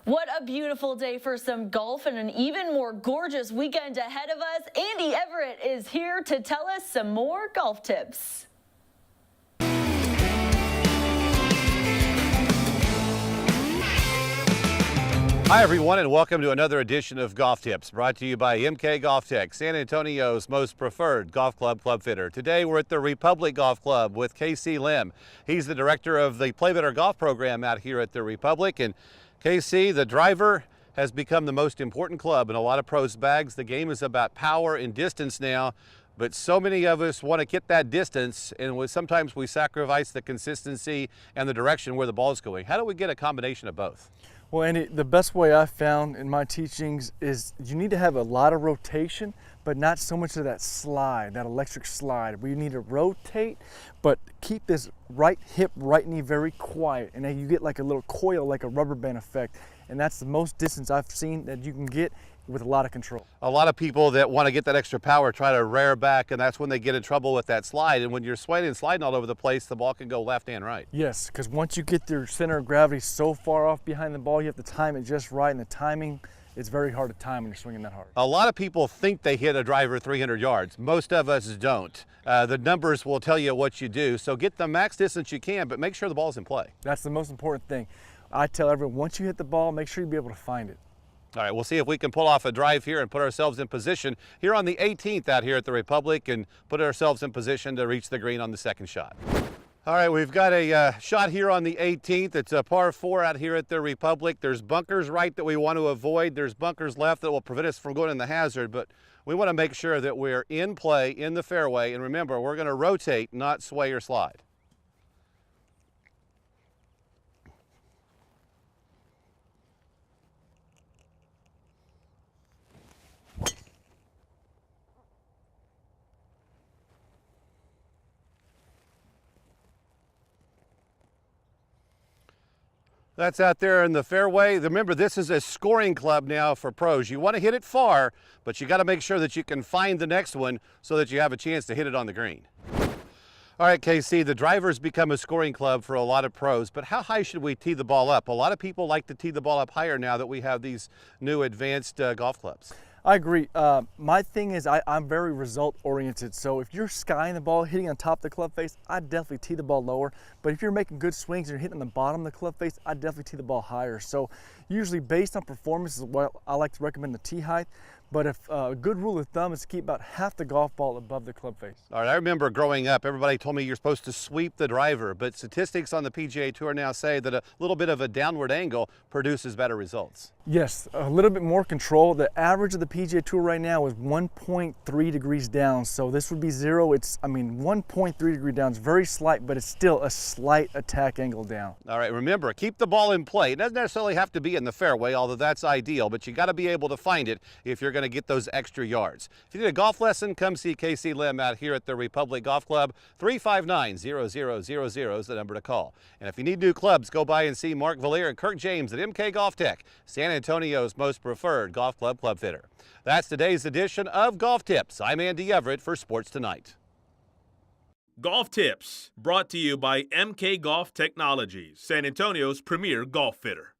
What a beautiful day for some golf and an even more gorgeous weekend ahead of us. Andy Everett is here to tell us some more golf tips. Hi everyone, and welcome to another edition of Golf Tips, brought to you by MK Golf Tech, San Antonio's most preferred golf club fitter. Today we're at the Republic Golf Club with KC Lim. He's the director of the Play Better Golf program out here at the Republic. And KC, the driver has become the most important club in a lot of pros' bags. The game is about power and distance now, but so many of us want to get that distance, and sometimes we sacrifice the consistency and the direction where the ball is going. How do we get a combination of both? Well, Andy, the best way I've found in my teachings is you need to have a lot of rotation, but not so much of that slide, that electric slide, where you need to rotate, but keep this right hip, right knee very quiet. And then you get like a little coil, like a rubber band effect. And that's the most distance I've seen that you can get with a lot of control. A lot of people that want to get that extra power try to rear back, and that's when they get in trouble with that slide. And when you're swaying and sliding all over the place, the ball can go left and right. Yes, because once you get your center of gravity so far off behind the ball, you have to time it just right, and the timing, it's very hard to time when you're swinging that hard. A lot of people think they hit a driver 300 yards. Most of us don't. The numbers will tell you what you do, so get the max distance you can, but make sure the ball's in play. That's the most important thing. I tell everyone, once you hit the ball, make sure you be able to find it. All right, we'll see if we can pull off a drive here and put ourselves in position here on the 18th out here at the Republic, and put ourselves in position to reach the green on the second shot. All right, we've got a shot here on the 18th. It's a par 4 out here at the Republic. There's bunkers right that we want to avoid. There's bunkers left that will prevent us from going in the hazard, but we want to make sure that we're in play in the fairway. And remember, we're going to rotate, not sway or slide. That's out there in the fairway. Remember, this is a scoring club now for pros. You want to hit it far, but you got to make sure that you can find the next one so that you have a chance to hit it on the green. All right, KC, the driver's become a scoring club for a lot of pros, but how high should we tee the ball up? A lot of people like to tee the ball up higher now that we have these new advanced golf clubs. I agree. My thing is I'm very result oriented. So if you're skying the ball, hitting on top of the club face, I'd definitely tee the ball lower. But if you're making good swings and you're hitting on the bottom of the club face, I'd definitely tee the ball higher. So usually based on performance is what I like to recommend the tee height. But if a good rule of thumb is to keep about half the golf ball above the club face. All right, I remember growing up, everybody told me you're supposed to sweep the driver, but statistics on the PGA Tour now say that a little bit of a downward angle produces better results. Yes, a little bit more control. The average of the PGA Tour right now is 1.3 degrees down. So this would be 0. 1.3 degree down is very slight, but it's still a slight attack angle down. All right, remember, keep the ball in play. It doesn't necessarily have to be in the fairway, although that's ideal, but you got to be able to find it if you're going to get those extra yards. If you need a golf lesson, come see KC Lim out here at the Republic Golf Club. 359-0000 is the number to call. And if you need new clubs, go by and see Mark Valier and Kirk James at MK Golf Tech, San Antonio's most preferred golf club fitter. That's today's edition of Golf Tips. I'm Andy Everett for Sports Tonight. Golf Tips, brought to you by MK Golf Technologies, San Antonio's premier golf fitter.